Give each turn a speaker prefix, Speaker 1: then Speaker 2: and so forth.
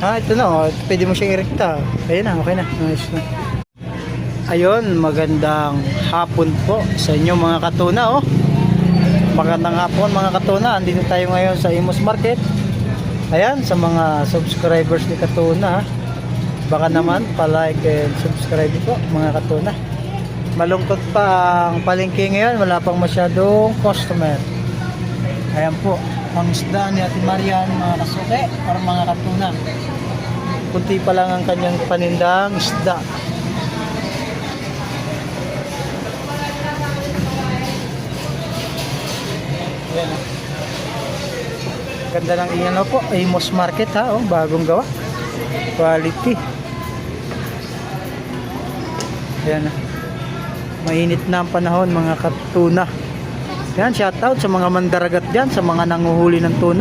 Speaker 1: Ito na, oh. Pwede mo siyang irekta. Ayun na, okay na. Nice na. Ayun, magandang hapon po sa inyo mga katuna, oh. Magandang hapon mga katuna. Andito tayo ngayon sa Imus Market. Ayan, sa mga subscribers ni Katuna, baka naman pa-like and subscribe po mga katuna. Malungkot pa ang palengke ngayon, wala pang masyadong customer. Ayan po, ang isda ni Ate Marian, mga kasuke, para mga katuna. Kunti pa lang ang kanyang panindang isda. Ayan. Ganda ng inano po, Imus Market ha, oh, bagong gawa. Quality. Ayan. Mainit na ang panahon mga katuna. Yan, shoutout sa mga mandaragat dyan, sa mga nanguhuli ng tuna.